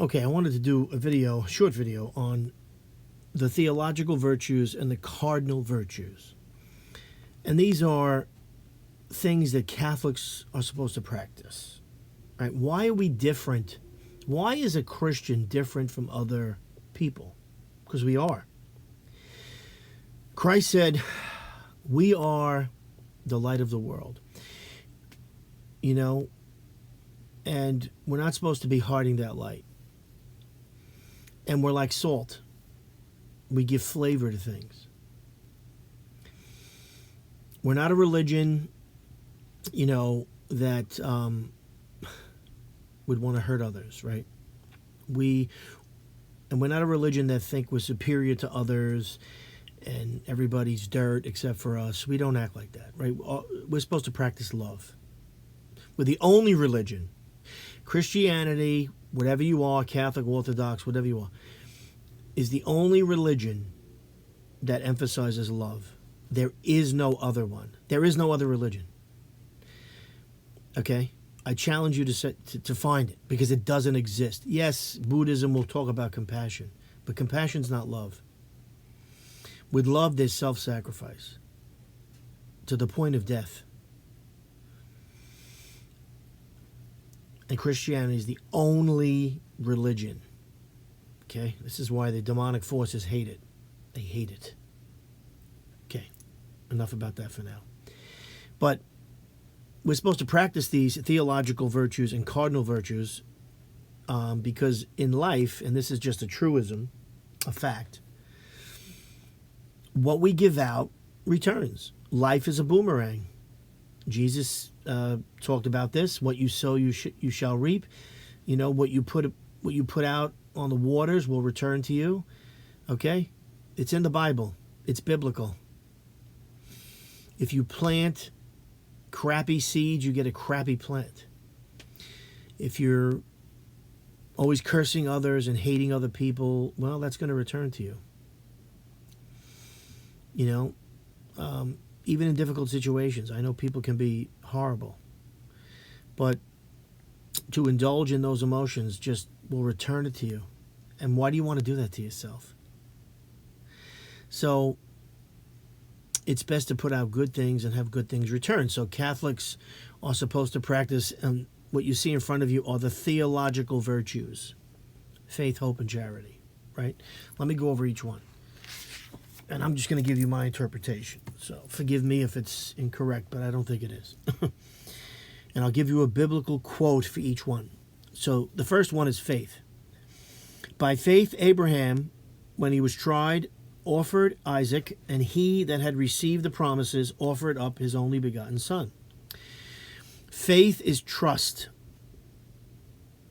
Okay, I wanted to do a short video on the theological virtues and the cardinal virtues. And these are things that Catholics are supposed to practice. Right? Why are we different? Why is a Christian different from other people? Because we are. Christ said, we are the light of the world. You know, and we're not supposed to be hiding that light. And we're like salt. We give flavor to things. We're not a religion, you know, that would want to hurt others, right? We're not a religion that think we're superior to others and everybody's dirt except for us. We don't act like that, right? We're supposed to practice love. We're the only religion. Christianity, whatever you are, Catholic, Orthodox, whatever you are, is the only religion that emphasizes love. There is no other one. There is no other religion. Okay? I challenge you to find it, because it doesn't exist. Yes, Buddhism will talk about compassion, but compassion's not love. With love, there's self-sacrifice to the point of death. And Christianity is the only religion. Okay? This is why the demonic forces hate it. They hate it. Okay. Enough about that for now. But we're supposed to practice these theological virtues and cardinal virtues because in life, and this is just a truism, a fact, what we give out returns. Life is a boomerang. Jesus talked about this. What you sow, you shall reap. You know, what you put out on the waters will return to you. Okay? It's in the Bible. It's biblical. If you plant crappy seeds, you get a crappy plant. If you're always cursing others and hating other people, well, that's going to return to you. You know, even in difficult situations, I know people can be horrible, but to indulge in those emotions just will return it to you. And why do you want to do that to yourself? So it's best to put out good things and have good things return. So Catholics are supposed to practice, and what you see in front of you are the theological virtues: faith, hope, and charity, right? Let me go over each one. And I'm just going to give you my interpretation. So forgive me if it's incorrect, but I don't think it is. And I'll give you a biblical quote for each one. So the first one is faith. By faith, Abraham, when he was tried, offered Isaac, and he that had received the promises offered up his only begotten son. Faith is trust.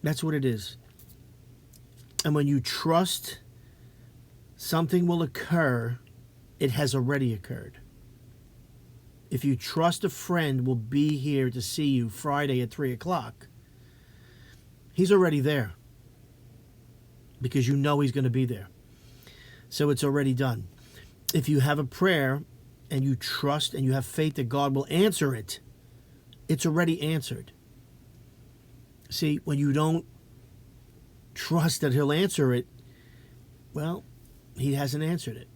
That's what it is. And when you trust something will occur, it has already occurred. If you trust a friend will be here to see you Friday at 3 o'clock, he's already there because you know he's going to be there. So it's already done. If you have a prayer and you trust and you have faith that God will answer it, it's already answered. See, when you don't trust that he'll answer it, well, he hasn't answered it.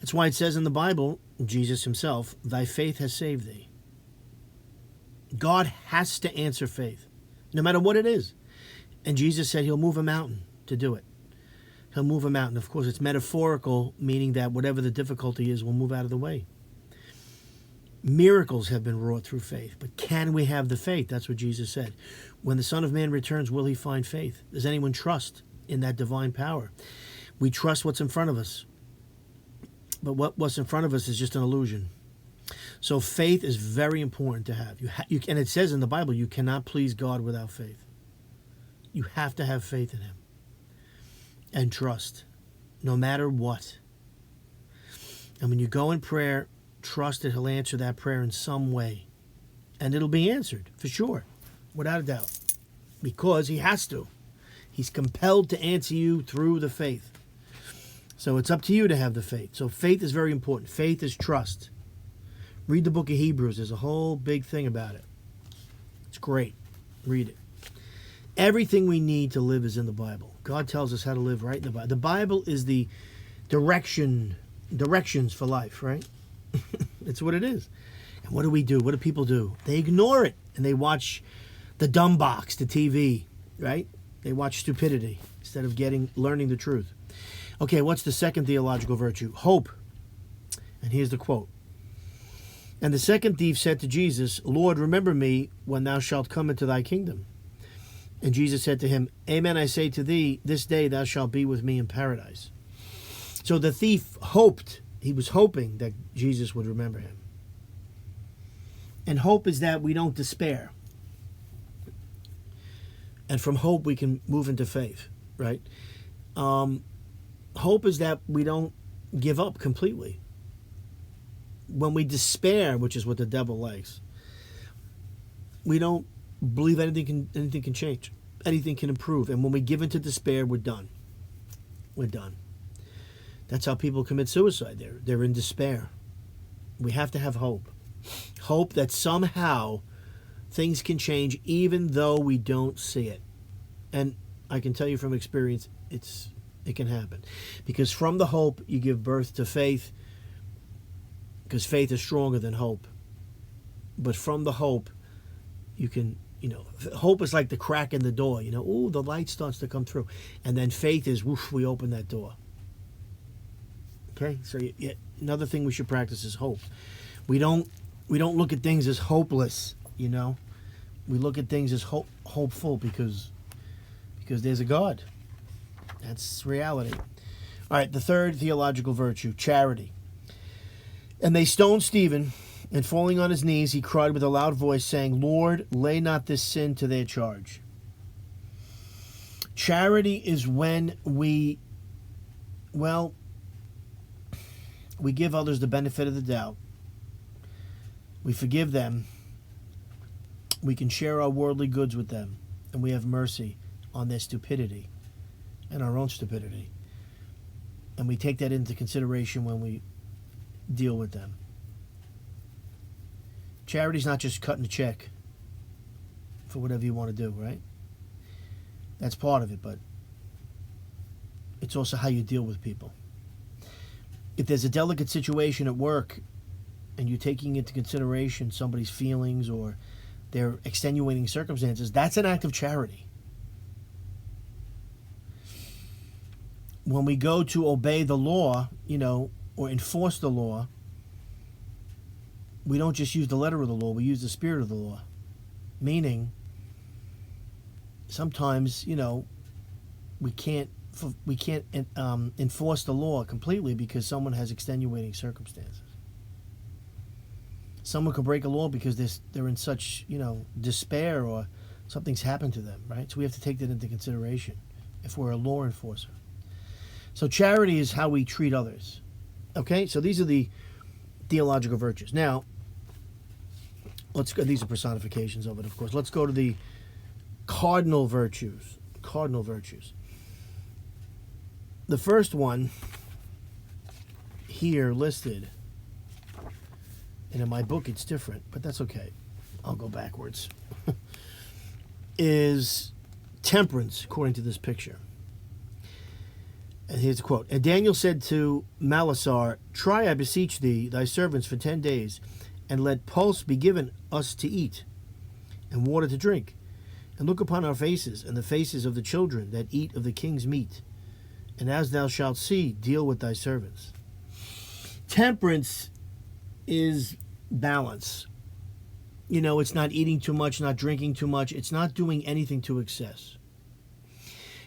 That's why it says in the Bible, Jesus himself, thy faith has saved thee. God has to answer faith, no matter what it is. And Jesus said he'll move a mountain to do it. He'll move a mountain. Of course, it's metaphorical, meaning that whatever the difficulty is will move out of the way. Miracles have been wrought through faith, but can we have the faith? That's what Jesus said. When the Son of Man returns, will he find faith? Does anyone trust in that divine power? We trust what's in front of us. But what's in front of us is just an illusion. So faith is very important to have. And it says in the Bible, you cannot please God without faith. You have to have faith in him. And trust, no matter what. And when you go in prayer, trust that he'll answer that prayer in some way. And it'll be answered, for sure, without a doubt. Because he has to. He's compelled to answer you through the faith. So it's up to you to have the faith. So faith is very important. Faith is trust. Read the book of Hebrews. There's a whole big thing about it. It's great. Read it. Everything we need to live is in the Bible. God tells us how to live right in the Bible. The Bible is the directions for life, right? It's what it is. And what do we do? What do people do? They ignore it, and they watch the dumb box, the TV, right? They watch stupidity instead of learning the truth. Okay, what's the second theological virtue? Hope. And here's the quote. And the second thief said to Jesus, Lord, remember me when thou shalt come into thy kingdom. And Jesus said to him, Amen, I say to thee, this day thou shalt be with me in paradise. So the thief hoped. He was hoping that Jesus would remember him. And hope is that we don't despair. And from hope we can move into faith, right? Hope is that we don't give up completely. When we despair, which is what the devil likes, we don't believe anything can change. Anything can improve. And when we give into despair, we're done. We're done. That's how people commit suicide. They're in despair. We have to have hope. Hope that somehow things can change even though we don't see it. And I can tell you from experience, it can happen. Because from the hope, you give birth to faith, because faith is stronger than hope. But from the hope, you can, hope is like the crack in the door, ooh, the light starts to come through. And then faith is, whoosh, we open that door. Okay, so another thing we should practice is hope. We don't look at things as hopeless, We look at things as hopeful because there's a God. That's reality. All right, the third theological virtue, charity. And they stoned Stephen, and falling on his knees, he cried with a loud voice, saying, Lord, lay not this sin to their charge. Charity is when we give others the benefit of the doubt. We forgive them. We can share our worldly goods with them. And we have mercy on their stupidity and our own stupidity. And we take that into consideration when we deal with them. Charity's not just cutting a check for whatever you want to do, right? That's part of it, but it's also how you deal with people. If there's a delicate situation at work and you're taking into consideration somebody's feelings or their extenuating circumstances, that's an act of charity. When we go to obey the law, or enforce the law, we don't just use the letter of the law, we use the spirit of the law. Meaning, sometimes, we can't enforce the law completely because someone has extenuating circumstances. Someone could break a law because they're in such, despair or something's happened to them, right? So we have to take that into consideration if we're a law enforcer. So charity is how we treat others. Okay, so these are the theological virtues. Now, let's go. These are personifications of it, of course. Let's go to the cardinal virtues. Cardinal virtues. The first one here listed, and in my book it's different, but that's okay. I'll go backwards. Is temperance, according to this picture. And here's a quote. And Daniel said to Malisar, Try, I beseech thee, thy servants for 10 days, and let pulse be given us to eat, and water to drink. And look upon our faces, and the faces of the children that eat of the king's meat. And as thou shalt see, deal with thy servants. Temperance is balance. It's not eating too much, not drinking too much. It's not doing anything to excess.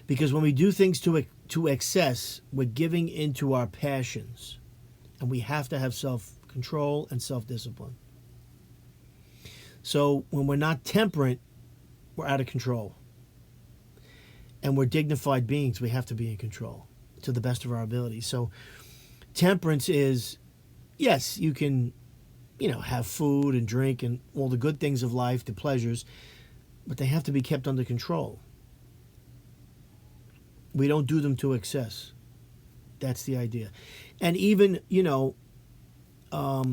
Because when we do things to excess, we're giving into our passions. And we have to have self-control and self-discipline. So when we're not temperate, we're out of control. And we're dignified beings. We have to be in control to the best of our ability. So temperance is, yes, you can, have food and drink and all the good things of life, the pleasures, but they have to be kept under control. We don't do them to excess. That's the idea. And even, I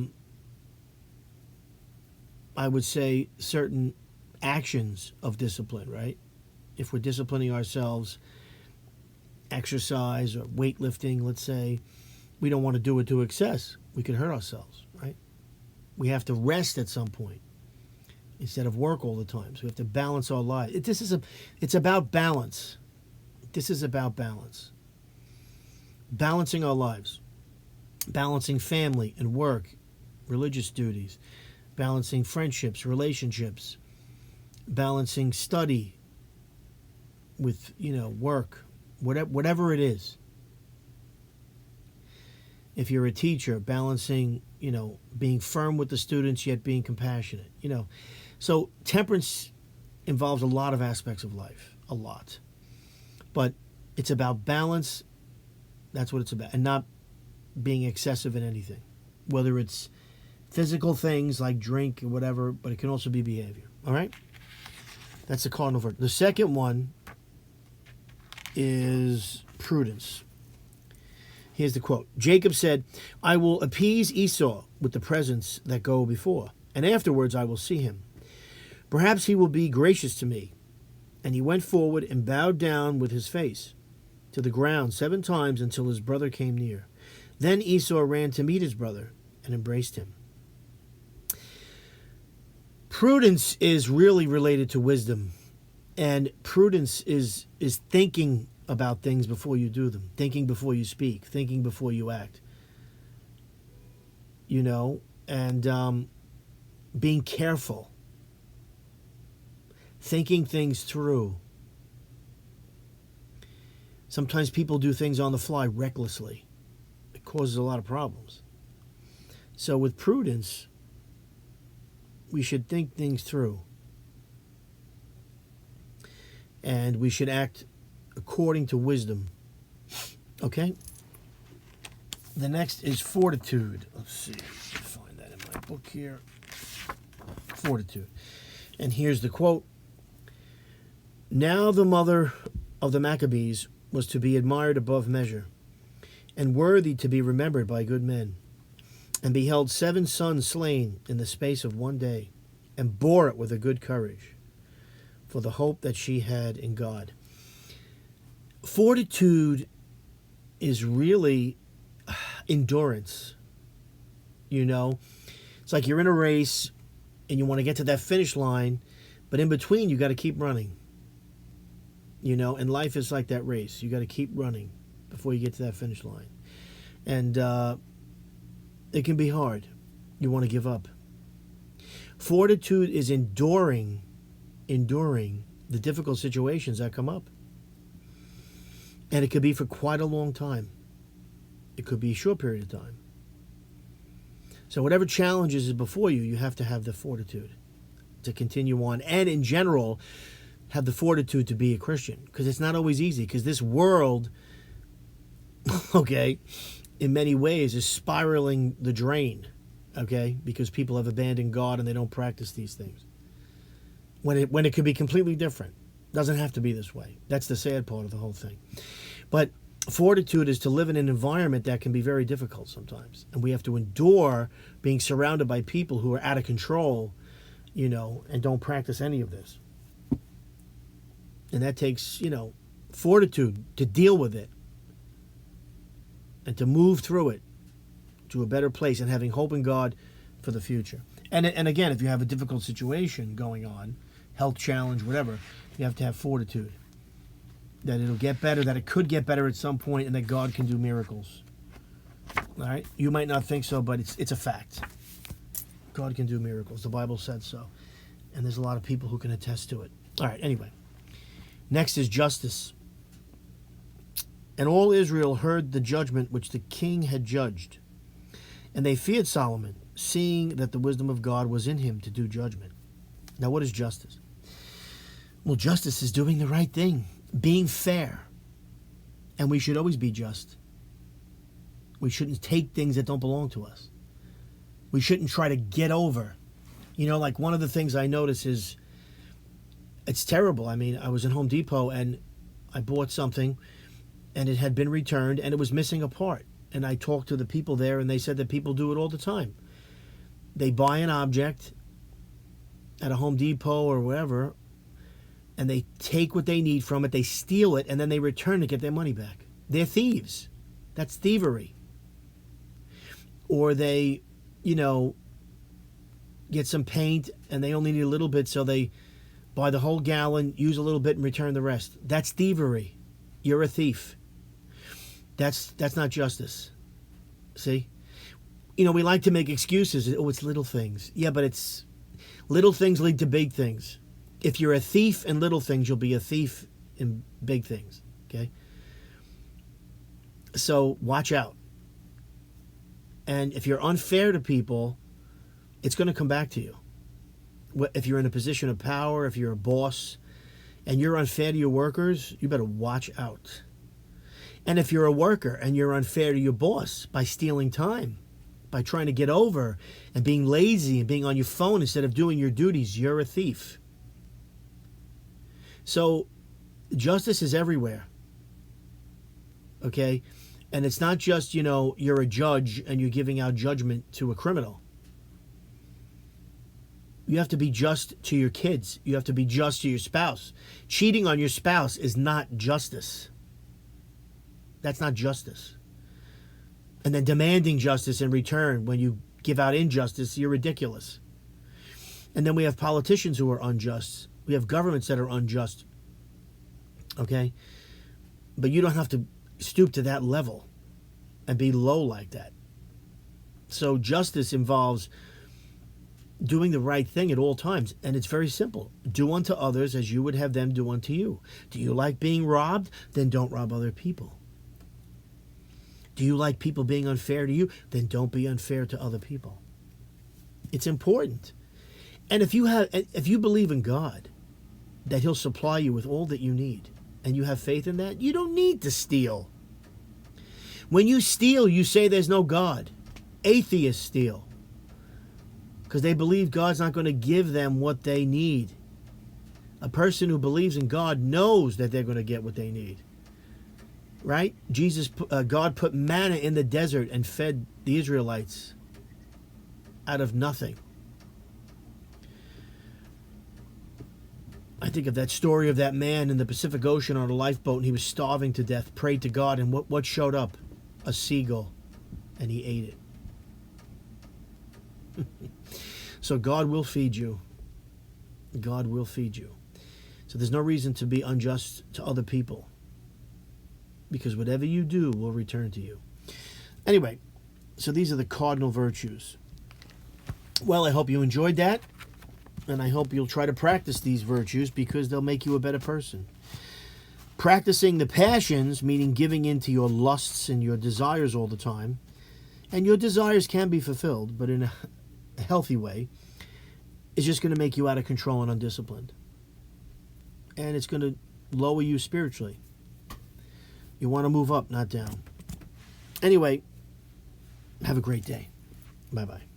would say certain actions of discipline, right? if we're disciplining ourselves, exercise or weightlifting, let's say, we don't want to do it to excess. We could hurt ourselves, right? We have to rest at some point instead of work all the time. So we have to balance our lives. It's about balance. This is about balance. Balancing our lives. Balancing family and work, religious duties. Balancing friendships, relationships. Balancing study with, work. Whatever it is. If you're a teacher, balancing, being firm with the students yet being compassionate. So temperance involves a lot of aspects of life, a lot. But it's about balance. That's what it's about. And not being excessive in anything. Whether it's physical things like drink or whatever, but it can also be behavior. All right? That's the cardinal virtue. The second one is prudence. Here's the quote. Jacob said, I will appease Esau with the presents that go before, and afterwards I will see him. Perhaps he will be gracious to me. And he went forward and bowed down with his face to the ground 7 times until his brother came near. Then Esau ran to meet his brother and embraced him. Prudence is really related to wisdom. And prudence is thinking about things before you do them. Thinking before you speak. Thinking before you act. And being careful. Thinking things through. Sometimes people do things on the fly recklessly. It causes a lot of problems. So with prudence, we should think things through. And we should act according to wisdom. Okay? The next is fortitude. Let's see. Find that in my book here. Fortitude. And here's the quote. Now the mother of the Maccabees was to be admired above measure, and worthy to be remembered by good men, and beheld 7 sons slain in the space of 1 day, and bore it with a good courage, for the hope that she had in God. Fortitude is really endurance. It's like you're in a race, and you want to get to that finish line, but in between you got to keep running. And life is like that race. You got to keep running before you get to that finish line. And it can be hard. You want to give up. Fortitude is enduring the difficult situations that come up. And it could be for quite a long time. It could be a short period of time. So whatever challenges is before you, you have to have the fortitude to continue on. And in general, have the fortitude to be a Christian, because it's not always easy, because this world, in many ways is spiraling the drain, because people have abandoned God and they don't practice these things. When it could be completely different. Doesn't have to be this way. That's the sad part of the whole thing. But fortitude is to live in an environment that can be very difficult sometimes, and we have to endure being surrounded by people who are out of control, and don't practice any of this. And that takes, fortitude to deal with it and to move through it to a better place, and having hope in God for the future. And again, if you have a difficult situation going on, health challenge, whatever, you have to have fortitude. That it'll get better, that it could get better at some point, and that God can do miracles. All right? You might not think so, but it's a fact. God can do miracles. The Bible said so. And there's a lot of people who can attest to it. All right, anyway. Next is justice. And all Israel heard the judgment which the king had judged. And they feared Solomon, seeing that the wisdom of God was in him to do judgment. Now, what is justice? Well, justice is doing the right thing, being fair. And we should always be just. We shouldn't take things that don't belong to us. We shouldn't try to get over. Like one of the things I notice is, it's terrible. I mean, I was in Home Depot and I bought something and it had been returned and it was missing a part. And I talked to the people there and they said that people do it all the time. They buy an object at a Home Depot or wherever, and they take what they need from it, they steal it, and then they return to get their money back. They're thieves. That's thievery. Or they, get some paint and they only need a little bit, so they buy the whole gallon, use a little bit, and return the rest. That's thievery. You're a thief. That's not justice. See? We like to make excuses. Oh, it's little things. Yeah, but it's little things lead to big things. If you're a thief in little things, you'll be a thief in big things. Okay? So watch out. And if you're unfair to people, it's going to come back to you. If you're in a position of power, if you're a boss, and you're unfair to your workers, you better watch out. And if you're a worker and you're unfair to your boss by stealing time, by trying to get over and being lazy and being on your phone instead of doing your duties, you're a thief. So justice is everywhere. Okay? And it's not just, you're a judge and you're giving out judgment to a criminal. You have to be just to your kids. You have to be just to your spouse. Cheating on your spouse is not justice. That's not justice. And then demanding justice in return when you give out injustice, you're ridiculous. And then we have politicians who are unjust. We have governments that are unjust. Okay? But you don't have to stoop to that level and be low like that. So justice involves doing the right thing at all times. And it's very simple. Do unto others as you would have them do unto you. Do you like being robbed? Then don't rob other people. Do you like people being unfair to you? Then don't be unfair to other people. It's important. And if you believe in God, that He'll supply you with all that you need, and you have faith in that, you don't need to steal. When you steal, you say there's no God. Atheists steal because they believe God's not going to give them what they need. A person who believes in God knows that they're going to get what they need. Right? God put manna in the desert and fed the Israelites out of nothing. I think of that story of that man in the Pacific Ocean on a lifeboat, and he was starving to death, prayed to God, and what showed up? A seagull, and he ate it. So God will feed you. God will feed you. So there's no reason to be unjust to other people, because whatever you do will return to you. Anyway, so these are the cardinal virtues. Well, I hope you enjoyed that, and I hope you'll try to practice these virtues because they'll make you a better person. Practicing the passions, meaning giving in to your lusts and your desires all the time, and your desires can be fulfilled, but in a healthy way, is just going to make you out of control and undisciplined. And it's going to lower you spiritually. You want to move up, not down. Anyway, have a great day. Bye-bye.